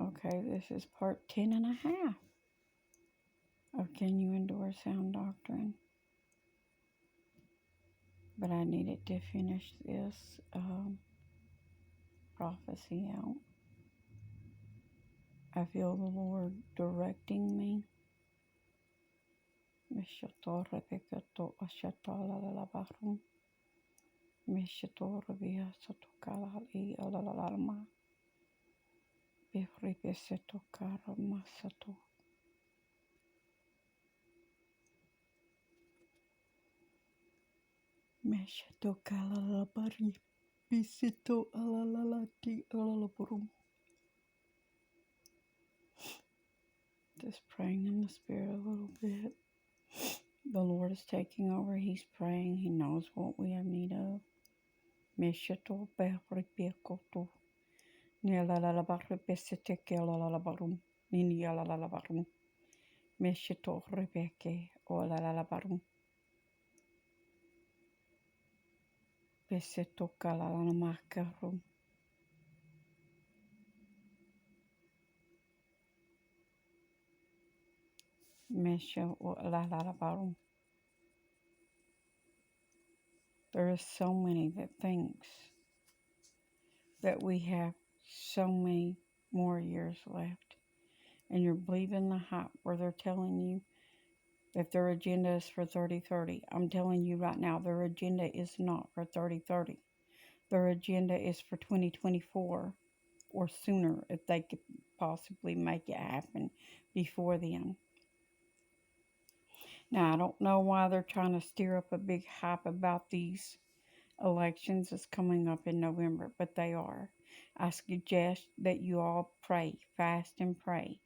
Okay, this is part 10 and a half of Can You Endure Sound Doctrine? But I needed to finish this prophecy out. I feel the Lord directing me. Just praying in the spirit a little bit. The Lord is taking over. He's praying. He knows what we have need of. Meshato Behripiakoto. Nialalalabaripesitekialalabarum. Ninialalabarum. Meshato Rebeke. Olalalabarum. Peseto Kalalamakarum. Mesha Olalalabarum. There is so many that thinks that we have so many more years left. And you're believing the hype where they're telling you that their agenda is for 3030. I'm telling you right now, their agenda is not for 3030. Their agenda is for 2024 or sooner if they could possibly make it happen before then. Now, I don't know why they're trying to stir up a big hype about these elections that's coming up in November, but they are. I suggest that you all pray, fast and pray,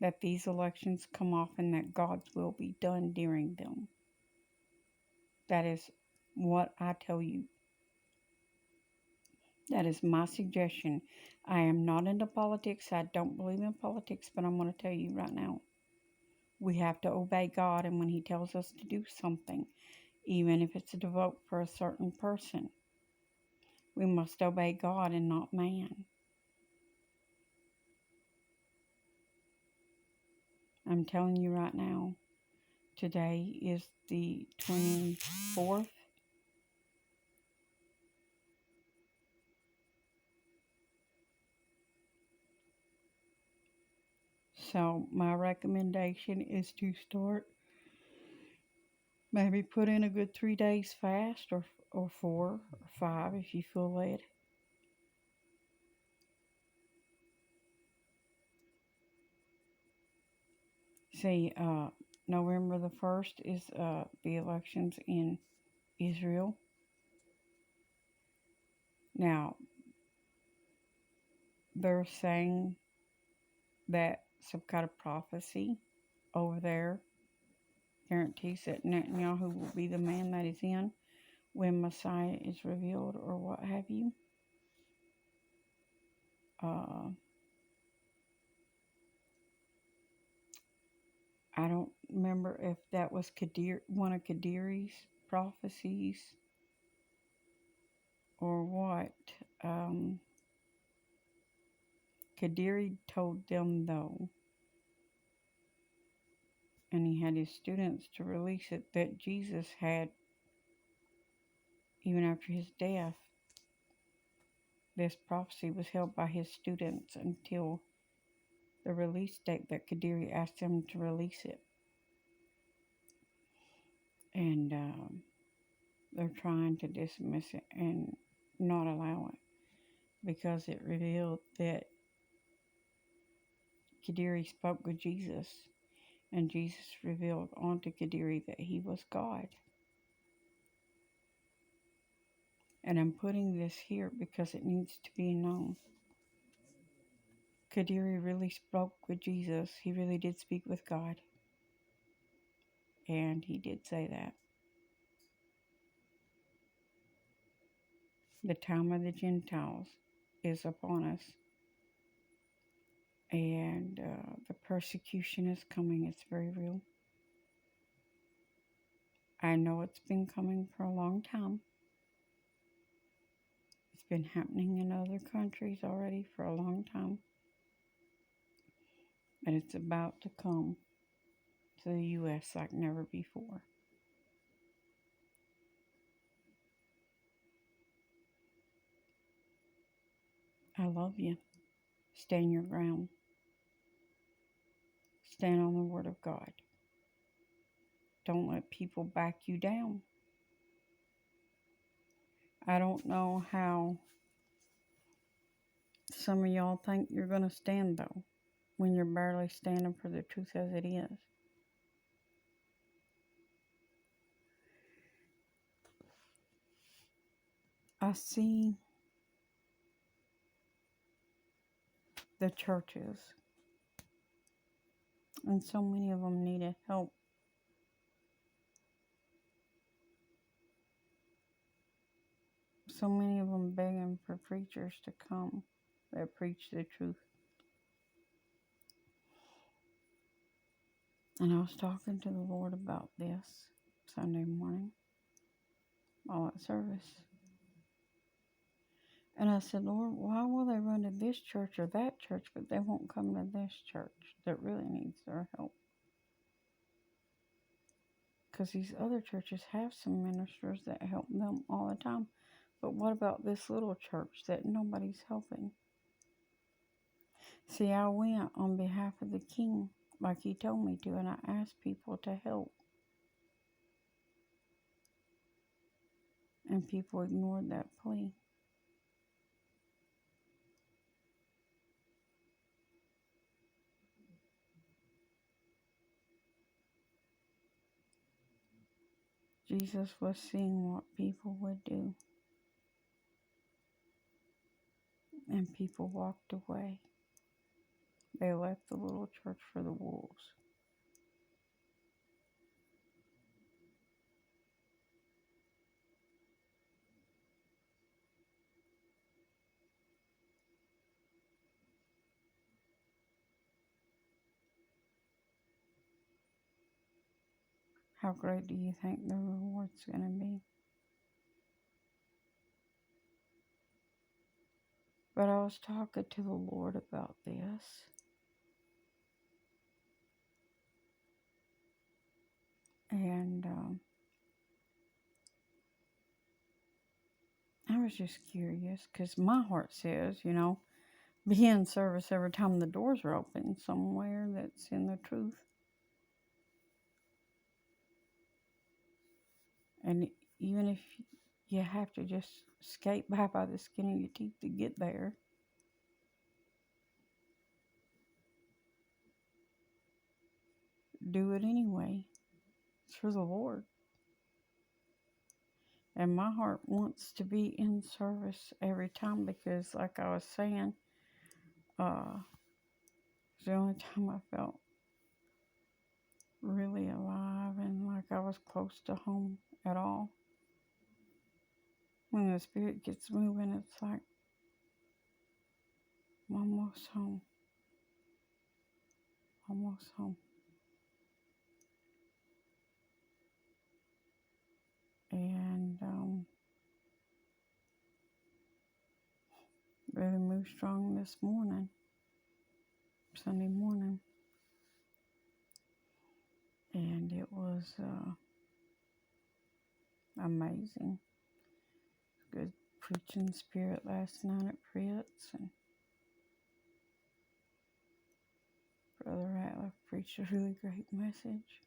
that these elections come off and that God's will be done during them. That is what I tell you. That is my suggestion. I am not into politics. I don't believe in politics, but I'm going to tell you right now. We have to obey God, and when He tells us to do something, even if it's to vote for a certain person, we must obey God and not man. I'm telling you right now, today is the 24th. So my recommendation is to start, maybe put in a good 3 days fast or 4 or 5 if you feel led. See, November the 1st is the elections in Israel. Now, they're saying that some kind of prophecy over there guarantees that Netanyahu will be the man that is in when Messiah is revealed or what have you. I don't remember if that was one of Kadiri's prophecies or what. Kadiri told them, though, and he had his students to release it, that Jesus had, even after his death, this prophecy was held by his students until the release date that Kadiri asked them to release it. And they're trying to dismiss it and not allow it because it revealed that Kadiri spoke with Jesus, and Jesus revealed onto Kadiri that he was God. And I'm putting this here because it needs to be known. Kadiri really spoke with Jesus. He really did speak with God. And he did say that. The time of the Gentiles is upon us. And the persecution is coming. It's very real. I know it's been coming for a long time. It's been happening in other countries already for a long time. And it's about to come to the U.S. like never before. I love you. Stand your ground. Stand on the Word of God. Don't let people back you down. I don't know how some of y'all think you're going to stand, though, when you're barely standing for the truth as it is. I see the churches, and so many of them needed help. So many of them begging for preachers to come that preach the truth. And I was talking to the Lord about this Sunday morning, all at service. And I said, Lord, why will they run to this church or that church, but they won't come to this church that really needs their help? Because these other churches have some ministers that help them all the time. But what about this little church that nobody's helping? See, I went on behalf of the King, like he told me to, and I asked people to help. And people ignored that plea. Jesus was seeing what people would do. And people walked away. They left the little church for the wolves. How great do you think the reward's going to be? But I was talking to the Lord about this. And I was just curious because my heart says, be in service every time the doors are open somewhere that's in the truth. And even if you have to just skate by the skin of your teeth to get there, do it anyway. It's for the Lord. And my heart wants to be in service every time because, like I was saying, it's the only time I felt really alive and like I was close to home at all. When the Spirit gets moving, it's like I'm almost home. Almost home. And really moved strong this morning, Sunday morning. And it was amazing. Good preaching spirit last night at Fritz, and Brother Ratliff preached a really great message.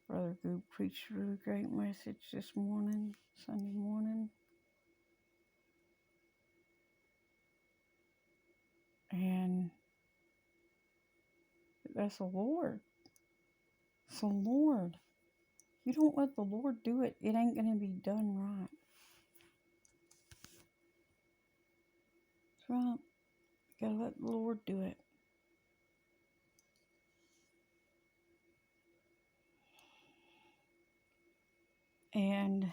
Brother Goop preached a really great message this morning, Sunday morning. And that's the Lord. It's the Lord. You don't let the Lord do it, it ain't going to be done right. That's right. You got to let the Lord do it. And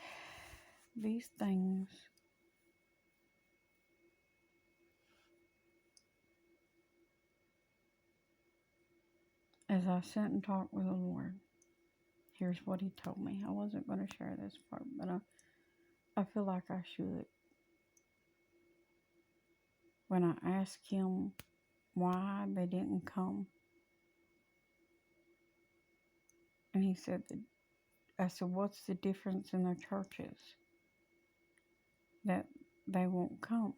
these things, as I sat and talked with the Lord, here's what he told me. I wasn't going to share this part, but I feel like I should. When I asked him why they didn't come. And he said, I said, what's the difference in their churches that they won't come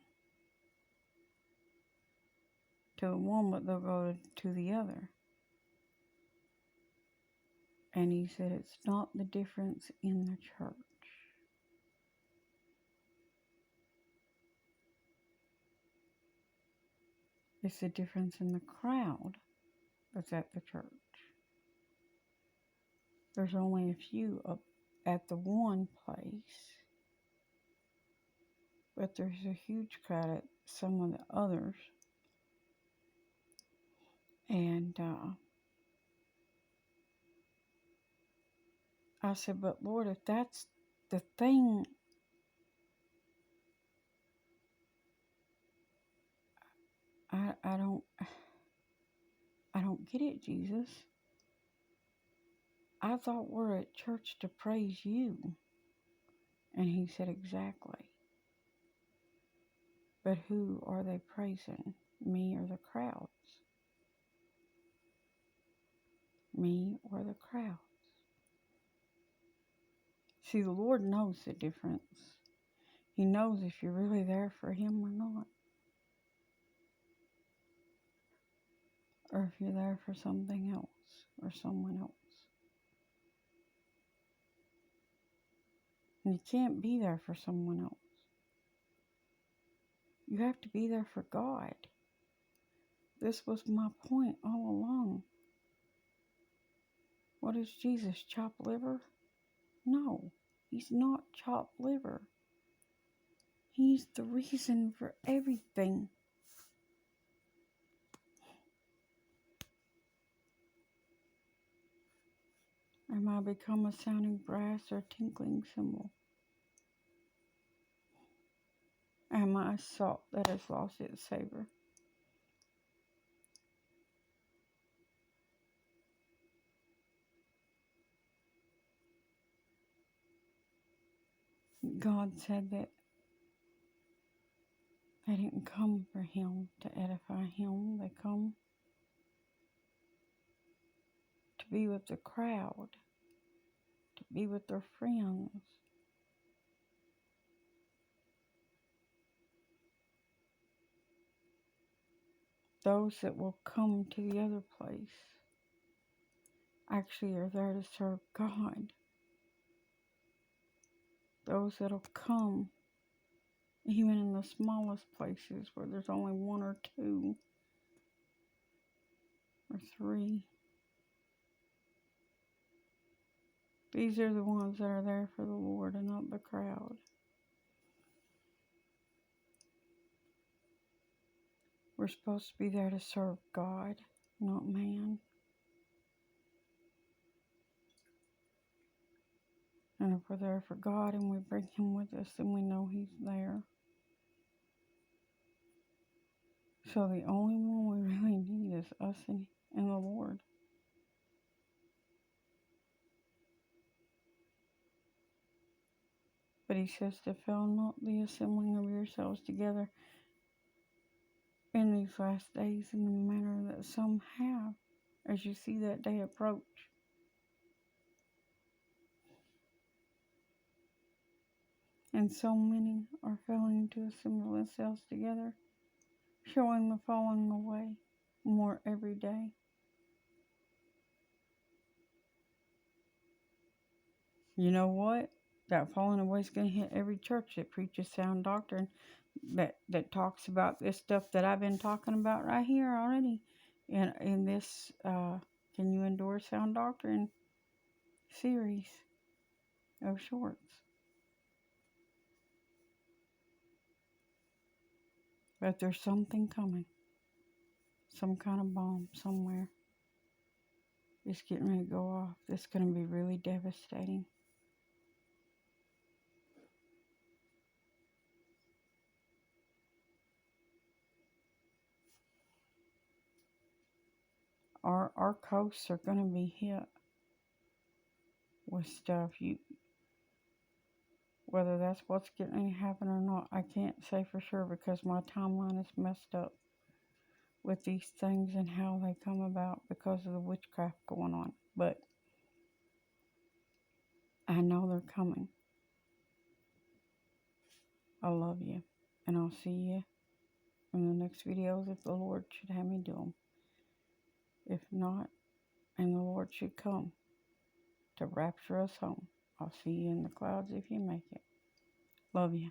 to the one, but they'll go to the other? And he said, it's not the difference in the church. It's the difference in the crowd that's at the church. There's only a few up at the one place, but there's a huge crowd at some of the others. And I said, but Lord, if that's the thing, I don't get it, Jesus. I thought we're at church to praise you. And he said, exactly. But who are they praising? Me or the crowds? Me or the crowds? See, the Lord knows the difference. He knows if you're really there for him or not. Or if you're there for something else or someone else. And you can't be there for someone else. You have to be there for God. This was my point all along. What is Jesus, chopped liver? No, he's not chopped liver. He's the reason for everything. Am I become a sounding brass or tinkling cymbal? Am I salt that has lost its savor? God said that they didn't come for him to edify him. They come to be with the crowd, to be with their friends. Those that will come to the other place actually are there to serve God. Those that'll come even in the smallest places where there's only one or two or three. These are the ones that are there for the Lord and not the crowd. We're supposed to be there to serve God, not man. And if we're there for God and we bring him with us, then we know he's there. So the only one we really need is us and the Lord. But he says to fail not the assembling of yourselves together in these last days in the manner that some have, as you see that day approach. And so many are failing to assemble themselves together, showing the falling away more every day. You know what? That falling away is going to hit every church that preaches sound doctrine, that talks about this stuff that I've been talking about right here already in this Can You Endure Sound Doctrine series of shorts. But there's something coming. Some kind of bomb somewhere is getting ready to go off. That's going to be really devastating. Our coasts are going to be hit with stuff. Whether that's what's getting ready to happen or not, I can't say for sure because my timeline is messed up. with these things and how they come about because of the witchcraft going on. But I know they're coming. I love you. And I'll see you in the next videos if the Lord should have me do them. If not, and the Lord should come to rapture us home, I'll see you in the clouds if you make it. Love you.